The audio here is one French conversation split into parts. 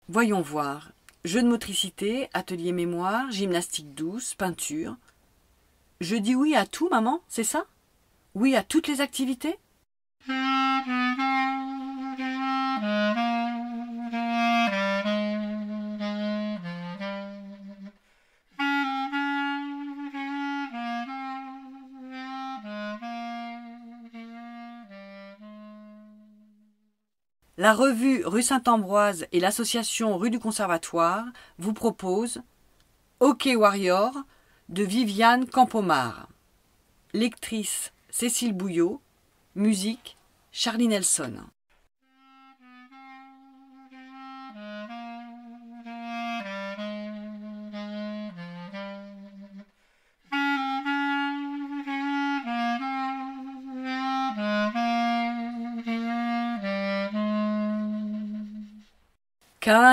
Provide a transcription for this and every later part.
Voyons voir. Jeux de motricité, atelier mémoire, gymnastique douce, peinture. Je dis oui à tout, maman, c'est ça? Oui à toutes les activités? La revue Rue Saint-Ambroise et l'association Rue du Conservatoire vous proposent Hockey Warrior de Viviane Campomar. Lectrice Cécile Bouillot. Musique Charlie Nelson.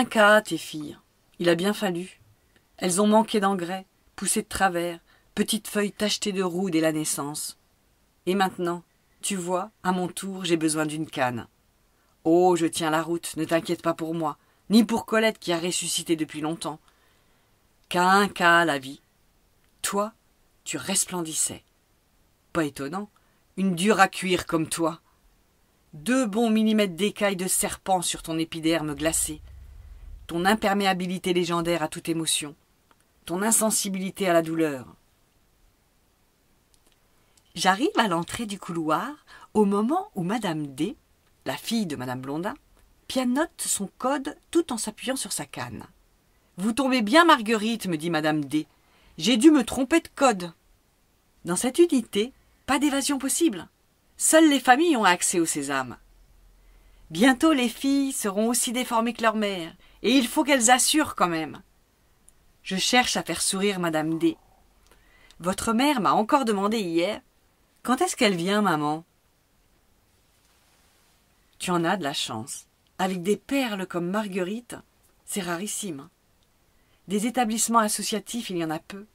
Qu'un tes filles. Il a bien fallu. Elles ont manqué d'engrais, poussé de travers, petites feuilles tachetées de roux dès la naissance. Et maintenant, tu vois, à mon tour, j'ai besoin d'une canne. Oh, je tiens la route, ne t'inquiète pas pour moi, ni pour Colette qui a ressuscité depuis longtemps. Qu'un la vie. Toi, tu resplendissais. Pas étonnant, une dure à cuire comme toi. 2 bons millimètres d'écailles de serpent sur ton épiderme glacé. Ton imperméabilité légendaire à toute émotion, ton insensibilité à la douleur. J'arrive à l'entrée du couloir au moment où Madame D, la fille de Madame Blondin, pianote son code tout en s'appuyant sur sa canne. « Vous tombez bien, Marguerite, me dit Madame D. J'ai dû me tromper de code. » Dans cette unité, pas d'évasion possible. Seules les familles ont accès au sésame. Bientôt les filles seront aussi déformées que leur mère, et il faut qu'elles assurent quand même. Je cherche à faire sourire Madame D. Votre mère m'a encore demandé hier « Quand est-ce qu'elle vient, maman ?» Tu en as de la chance. Avec des perles comme Marguerite, c'est rarissime. Des établissements associatifs, il y en a peu.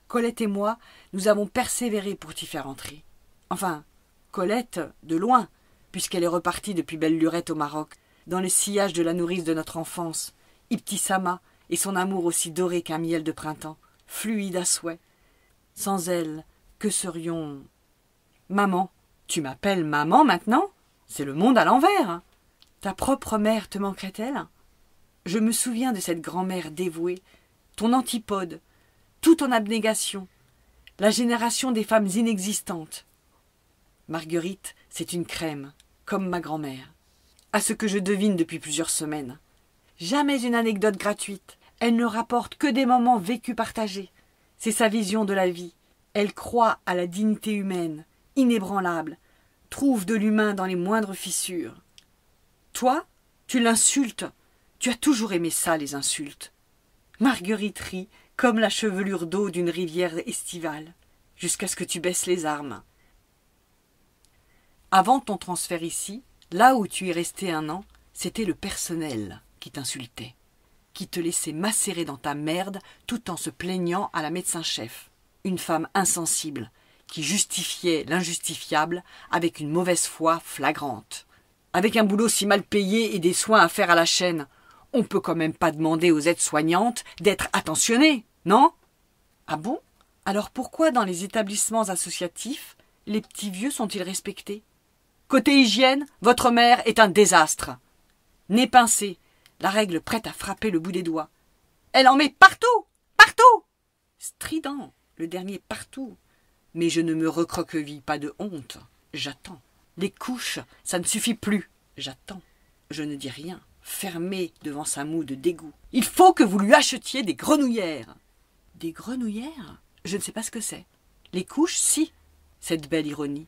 Colette et moi, nous avons persévéré pour t'y faire entrer. Enfin, Colette, de loin, puisqu'elle est repartie depuis belle lurette au Maroc, dans le sillage de la nourrice de notre enfance, Ibtissama et son amour aussi doré qu'un miel de printemps, fluide à souhait. Sans elle, que serions... Maman, tu m'appelles maman maintenant? C'est le monde à l'envers. Ta propre mère te manquerait-elle? Je me souviens de cette grand-mère dévouée, ton antipode, tout en abnégation, la génération des femmes inexistantes. Marguerite, c'est une crème, comme ma grand-mère. À ce que je devine depuis plusieurs semaines. Jamais une anecdote gratuite. Elle ne rapporte que des moments vécus partagés. C'est sa vision de la vie. Elle croit à la dignité humaine, inébranlable, trouve de l'humain dans les moindres fissures. Toi, tu l'insultes. Tu as toujours aimé ça, les insultes. Marguerite rit comme la chevelure d'eau d'une rivière estivale, jusqu'à ce que tu baisses les armes. Avant ton transfert ici, là où tu es resté 1 an, c'était le personnel qui t'insultait, qui te laissait macérer dans ta merde tout en se plaignant à la médecin-chef. Une femme insensible qui justifiait l'injustifiable avec une mauvaise foi flagrante. Avec un boulot si mal payé et des soins à faire à la chaîne, on peut quand même pas demander aux aides-soignantes d'être attentionnées, non? Ah bon? Alors pourquoi dans les établissements associatifs, les petits vieux sont-ils respectés? Côté hygiène, votre mère est un désastre. Nez pincé, la règle prête à frapper le bout des doigts. Elle en met partout, partout. Strident, le dernier partout. Mais je ne me recroqueville pas de honte. J'attends. Les couches, ça ne suffit plus. J'attends. Je ne dis rien, fermé devant sa moue de dégoût. Il faut que vous lui achetiez des grenouillères. Des grenouillères? Je ne sais pas ce que c'est. Les couches, si. Cette belle ironie.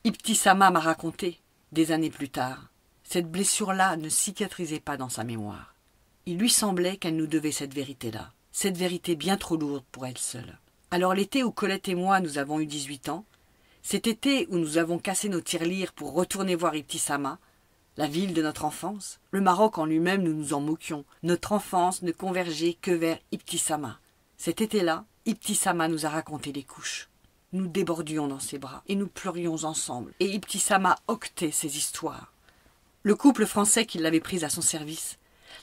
Ibtissama m'a raconté, des années plus tard. Cette blessure-là ne cicatrisait pas dans sa mémoire. Il lui semblait qu'elle nous devait cette vérité-là. Cette vérité bien trop lourde pour elle seule. Alors l'été où Colette et moi nous avons eu 18 ans, cet été où nous avons cassé nos tirelires pour retourner voir Ibtissama, la ville de notre enfance, le Maroc en lui-même nous nous en moquions. Notre enfance ne convergeait que vers Ibtissama. Cet été-là, Ibtissama nous a raconté les couches. Nous débordions dans ses bras et nous pleurions ensemble. Et Ibtissama octait ses histoires. Le couple français qui l'avait prise à son service,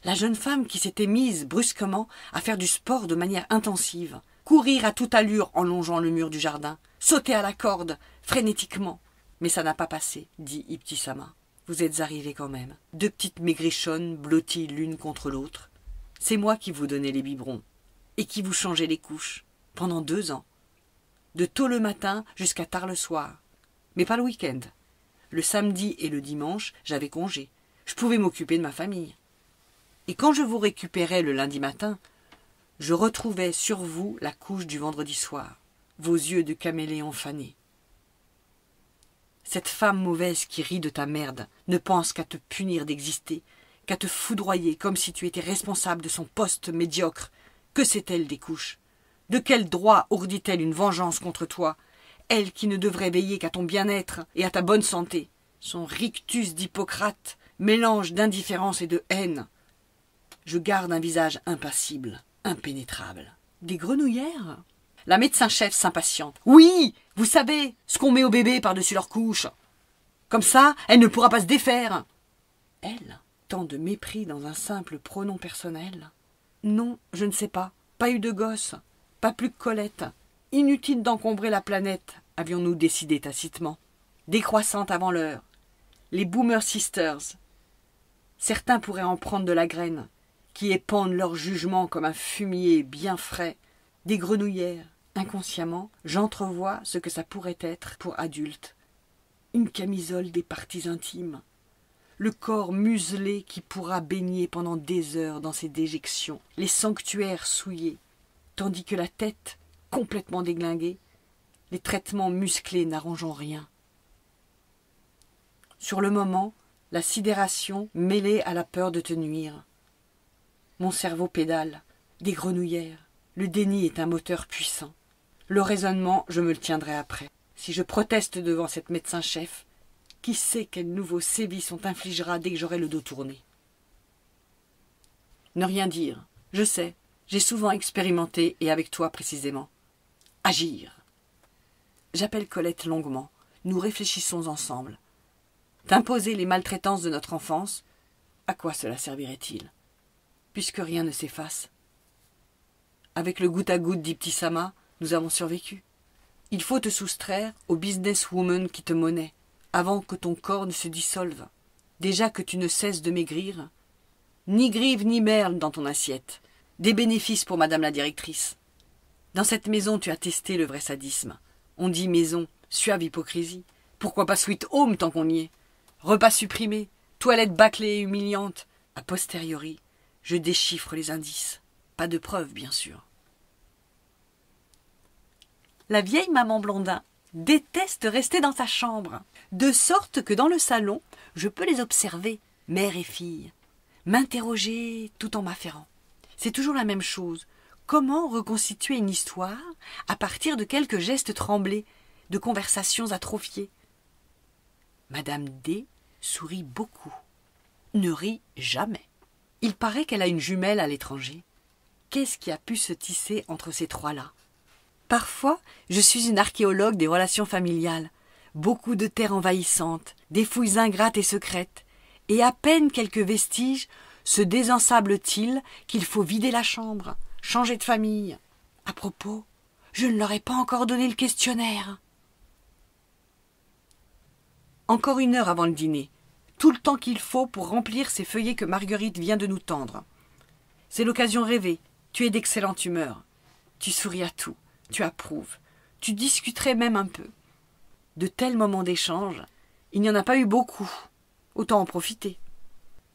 La jeune femme qui s'était mise brusquement à faire du sport de manière intensive, courir à toute allure en longeant le mur du jardin, sauter à la corde, frénétiquement. Mais ça n'a pas passé, dit Ibtissama. Vous êtes arrivés quand même. 2 petites maigrichonnes blotties l'une contre l'autre. C'est moi qui vous donnais les biberons et qui vous changeais les couches pendant 2 ans. De tôt le matin jusqu'à tard le soir. Mais pas le week-end. Le samedi et le dimanche, j'avais congé. Je pouvais m'occuper de ma famille. Et quand je vous récupérais le lundi matin, je retrouvais sur vous la couche du vendredi soir, vos yeux de caméléon fanés. Cette femme mauvaise qui rit de ta merde ne pense qu'à te punir d'exister, qu'à te foudroyer comme si tu étais responsable de son poste médiocre. Que sait-elle des couches? De quel droit ourdit-elle une vengeance contre toi, elle qui ne devrait veiller qu'à ton bien-être et à ta bonne santé? Son rictus d'Hippocrate, mélange d'indifférence et de haine. Je garde un visage impassible, impénétrable. Des grenouillères? La médecin-chef s'impatiente. Oui, vous savez, ce qu'on met au bébé par-dessus leur couche. Comme ça, elle ne pourra pas se défaire. Elle, tant de mépris dans un simple pronom personnel. Non, je ne sais pas. Pas eu de gosse. Pas plus que Colette. Inutile d'encombrer la planète, avions-nous décidé tacitement. Décroissante avant l'heure. Les Boomer Sisters. Certains pourraient en prendre de la graine, qui épandent leur jugement comme un fumier bien frais. Des grenouillères. Inconsciemment, j'entrevois ce que ça pourrait être pour adultes. Une camisole des parties intimes. Le corps muselé qui pourra baigner pendant des heures dans ses déjections. Les sanctuaires souillés. Tandis que la tête, complètement déglinguée, les traitements musclés n'arrangeant rien. Sur le moment, la sidération mêlée à la peur de te nuire. Mon cerveau pédale, des grenouillères. Le déni est un moteur puissant. Le raisonnement, je me le tiendrai après. Si je proteste devant cette médecin-chef, qui sait quels nouveaux sévices on t'infligera dès que j'aurai le dos tourné? Ne rien dire. Je sais, j'ai souvent expérimenté, et avec toi précisément. Agir. J'appelle Colette longuement. Nous réfléchissons ensemble. T'imposer les maltraitances de notre enfance, à quoi cela servirait-il? Puisque rien ne s'efface. Avec le goutte à goutte d'Ibtissama, nous avons survécu. Il faut te soustraire au businesswoman qui te monnaie, avant que ton corps ne se dissolve. Déjà que tu ne cesses de maigrir. Ni grive ni merle dans ton assiette. Des bénéfices pour madame la directrice. Dans cette maison, tu as testé le vrai sadisme. On dit maison, suave hypocrisie. Pourquoi pas sweet home tant qu'on y est? Repas supprimés, toilette bâclée et humiliante. A posteriori, je déchiffre les indices. Pas de preuves, bien sûr. La vieille maman Blondin déteste rester dans sa chambre, de sorte que dans le salon, je peux les observer, mère et fille, m'interroger tout en m'affairant. C'est toujours la même chose. Comment reconstituer une histoire à partir de quelques gestes tremblés, de conversations atrophiées? Madame D sourit beaucoup, ne rit jamais. Il paraît qu'elle a une jumelle à l'étranger. Qu'est-ce qui a pu se tisser entre ces trois-là? Parfois, je suis une archéologue des relations familiales. Beaucoup de terres envahissantes, des fouilles ingrates et secrètes, et à peine quelques vestiges se désensablent-ils qu'il faut vider la chambre, changer de famille. À propos, je ne leur ai pas encore donné le questionnaire. Encore 1 heure avant le dîner, tout le temps qu'il faut pour remplir ces feuillets que Marguerite vient de nous tendre. C'est l'occasion rêvée, tu es d'excellente humeur. Tu souris à tout, tu approuves, tu discuterais même un peu. De tels moments d'échange, il n'y en a pas eu beaucoup, autant en profiter.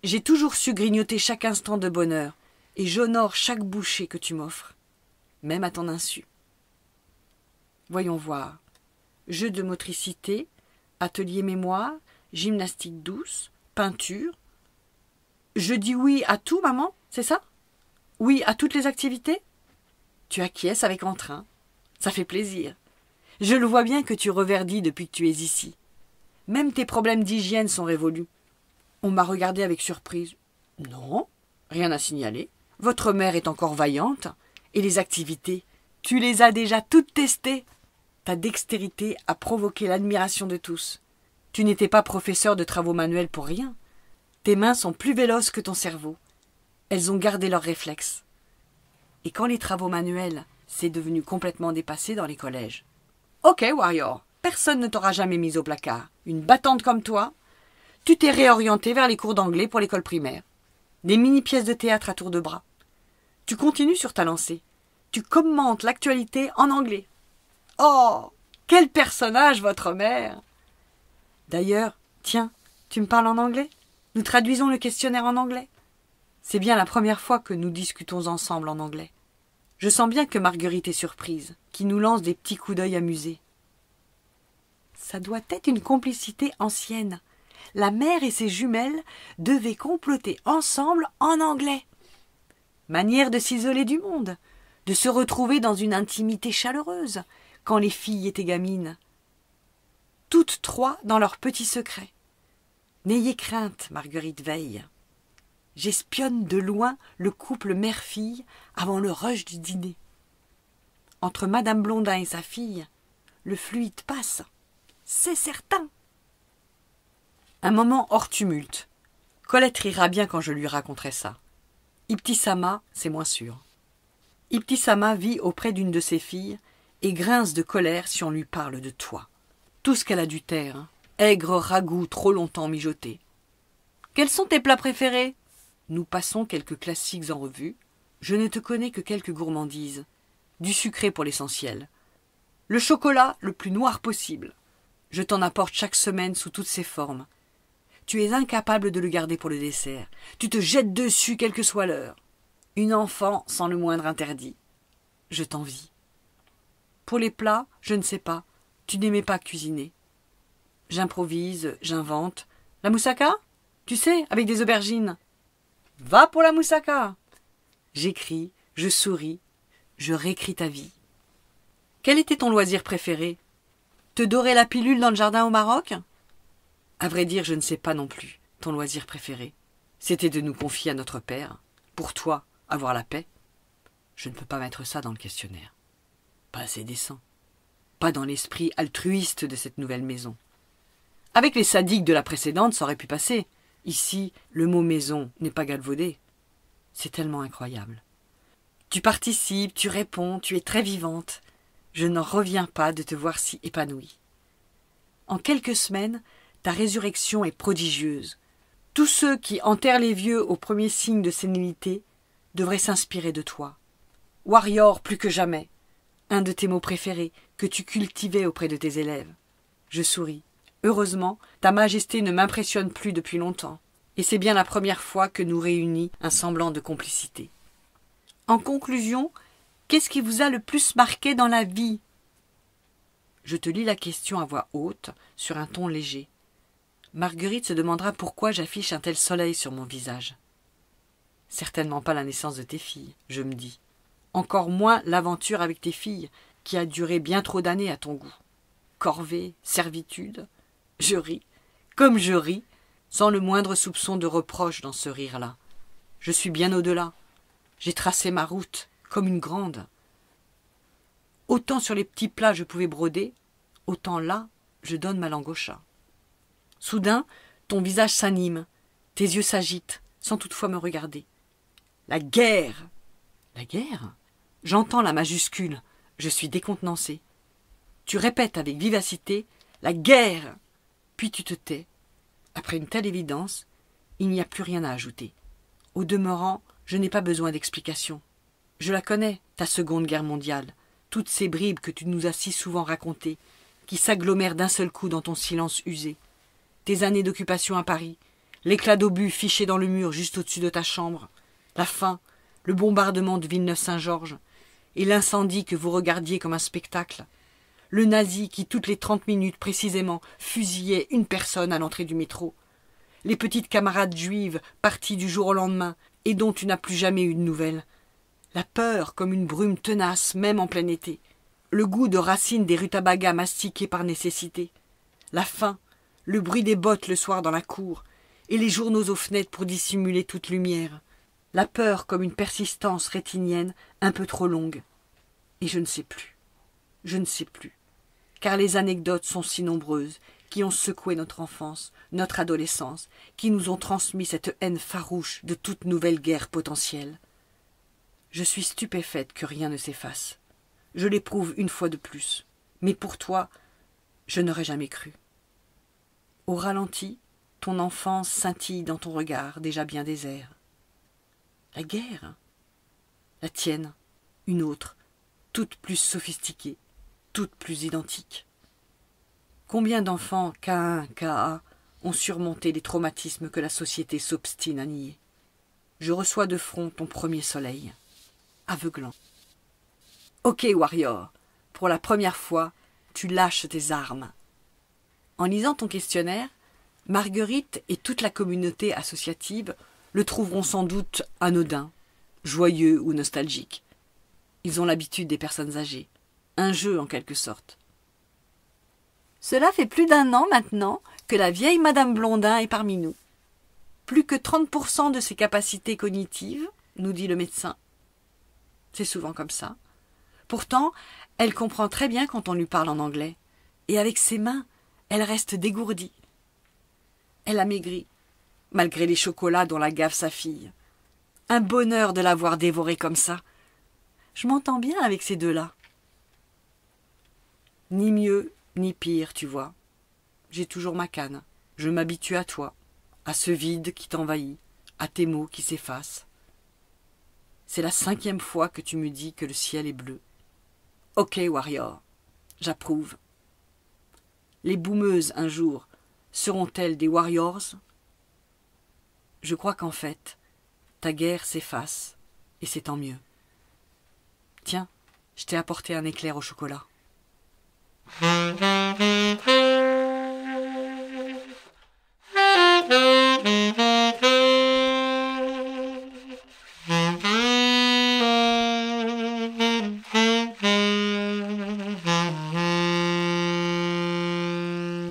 J'ai toujours su grignoter chaque instant de bonheur, et j'honore chaque bouchée que tu m'offres, même à ton insu. Voyons voir. Jeu de motricité, atelier mémoire, gymnastique douce, peinture. Je dis oui à tout, maman, c'est ça? Oui à toutes les activités? Tu acquiesces avec entrain. Ça fait plaisir. Je le vois bien que tu reverdis depuis que tu es ici. Même tes problèmes d'hygiène sont révolus. On m'a regardé avec surprise. Non, rien à signaler. Votre mère est encore vaillante. Et les activités, tu les as déjà toutes testées. Ta dextérité a provoqué l'admiration de tous. Tu n'étais pas professeur de travaux manuels pour rien. Tes mains sont plus véloces que ton cerveau. elles ont gardé leurs réflexes. Et quand les travaux manuels, c'est devenu complètement dépassé dans les collèges. Ok, Warrior, personne ne t'aura jamais mise au placard. Une battante comme toi, tu t'es réorienté vers les cours d'anglais pour l'école primaire. Des mini-pièces de théâtre à tour de bras. Tu continues sur ta lancée. Tu commentes l'actualité en anglais. Oh, quel personnage, votre mère! D'ailleurs, tiens, tu me parles en anglais? Nous traduisons le questionnaire en anglais. C'est bien la première fois que nous discutons ensemble en anglais. Je sens bien que Marguerite est surprise, qui nous lance des petits coups d'œil amusés. Ça doit être une complicité ancienne. La mère et ses jumelles devaient comploter ensemble en anglais. Manière de s'isoler du monde, de se retrouver dans une intimité chaleureuse, quand les filles étaient gamines. Toutes trois dans leur petit secret. N'ayez crainte, Marguerite veille. J'espionne de loin le couple mère-fille avant le rush du dîner. Entre Madame Blondin et sa fille, le fluide passe. C'est certain. Un moment hors tumulte. Colette rira bien quand je lui raconterai ça. Ibtissama, c'est moins sûr. Ibtissama vit auprès d'une de ses filles et grince de colère si on lui parle de toi. Tout ce qu'elle a dû taire, hein. Aigre ragoût trop longtemps mijoté. Quels sont tes plats préférés? Nous passons quelques classiques en revue. Je ne te connais que quelques gourmandises. Du sucré pour l'essentiel. Le chocolat le plus noir possible. Je t'en apporte chaque semaine sous toutes ses formes. Tu es incapable de le garder pour le dessert. Tu te jettes dessus quelle que soit l'heure. Une enfant sans le moindre interdit. Je t'envie. Pour les plats, je ne sais pas. Tu n'aimais pas cuisiner. J'improvise, j'invente. La moussaka? Tu sais, avec des aubergines. Va pour la moussaka! J'écris, je souris, je réécris ta vie. Quel était ton loisir préféré? Te dorer la pilule dans le jardin au Maroc? À vrai dire, je ne sais pas non plus. Ton loisir préféré, c'était de nous confier à notre père. Pour toi, avoir la paix. Je ne peux pas mettre ça dans le questionnaire. Pas assez décent. Pas dans l'esprit altruiste de cette nouvelle maison. Avec les sadiques de la précédente, ça aurait pu passer. Ici, le mot maison n'est pas galvaudé. C'est tellement incroyable. Tu participes, tu réponds, tu es très vivante. Je n'en reviens pas de te voir si épanouie. En quelques semaines, ta résurrection est prodigieuse. Tous ceux qui enterrent les vieux au premier signe de sénilité devraient s'inspirer de toi. Warrior plus que jamais, un de tes mots préférés que tu cultivais auprès de tes élèves. Je souris. Heureusement, ta majesté ne m'impressionne plus depuis longtemps, et c'est bien la première fois que nous réunit un semblant de complicité. En conclusion, qu'est-ce qui vous a le plus marqué dans la vie? Je te lis la question à voix haute, sur un ton léger. Marguerite se demandera pourquoi j'affiche un tel soleil sur mon visage. Certainement pas la naissance de tes filles, je me dis. Encore moins l'aventure avec tes filles, qui a duré bien trop d'années à ton goût. Corvée, servitude. Je ris, comme je ris, sans le moindre soupçon de reproche dans ce rire-là. Je suis bien au-delà. J'ai tracé ma route, comme une grande. Autant sur les petits plats je pouvais broder, autant là, je donne ma langue au chat. Soudain, ton visage s'anime, tes yeux s'agitent, sans toutefois me regarder. La guerre! La guerre? J'entends la majuscule, je suis décontenancé. Tu répètes avec vivacité, la guerre! Puis tu te tais. Après une telle évidence, il n'y a plus rien à ajouter. Au demeurant, je n'ai pas besoin d'explication. Je la connais, ta Seconde Guerre mondiale, toutes ces bribes que tu nous as si souvent racontées, qui s'agglomèrent d'un seul coup dans ton silence usé. Tes années d'occupation à Paris, l'éclat d'obus fiché dans le mur juste au-dessus de ta chambre, la faim, le bombardement de Villeneuve-Saint-Georges, et l'incendie que vous regardiez comme un spectacle, le nazi qui, toutes les 30 minutes précisément, fusillait une personne à l'entrée du métro, les petites camarades juives parties du jour au lendemain et dont tu n'as plus jamais eu de nouvelles, la peur comme une brume tenace même en plein été, le goût de racines des rutabagas mastiquées par nécessité, la faim, le bruit des bottes le soir dans la cour, et les journaux aux fenêtres pour dissimuler toute lumière, la peur comme une persistance rétinienne un peu trop longue. Et je ne sais plus, car les anecdotes sont si nombreuses qui ont secoué notre enfance, notre adolescence, qui nous ont transmis cette haine farouche de toute nouvelle guerre potentielle. Je suis stupéfaite que rien ne s'efface. Je l'éprouve une fois de plus. Mais pour toi, je n'aurais jamais cru. Au ralenti, ton enfance scintille dans ton regard déjà bien désert. La guerre, la tienne, une autre, toute plus sophistiquée, toute plus identique. Combien d'enfants K1, KA ont surmonté les traumatismes que la société s'obstine à nier. Je reçois de front ton premier soleil, aveuglant. Ok, Warrior, pour la première fois, tu lâches tes armes. En lisant ton questionnaire, Marguerite et toute la communauté associative le trouveront sans doute anodin, joyeux ou nostalgique. Ils ont l'habitude des personnes âgées, un jeu en quelque sorte. Cela fait plus d'1 an maintenant que la vieille Madame Blondin est parmi nous. Plus que 30% de ses capacités cognitives, nous dit le médecin. C'est souvent comme ça. Pourtant, elle comprend très bien quand on lui parle en anglais. Et avec ses mains, elle reste dégourdie. Elle a maigri, malgré les chocolats dont la gave sa fille. Un bonheur de l'avoir dévorée comme ça. Je m'entends bien avec ces deux-là. Ni mieux, ni pire, tu vois. J'ai toujours ma canne. Je m'habitue à toi, à ce vide qui t'envahit, à tes mots qui s'effacent. C'est la 5e fois que tu me dis que le ciel est bleu. Ok, Warrior, j'approuve. Les boumeuses, un jour, seront-elles des warriors? Je crois qu'en fait, ta guerre s'efface, et c'est tant mieux. Tiens, je t'ai apporté un éclair au chocolat.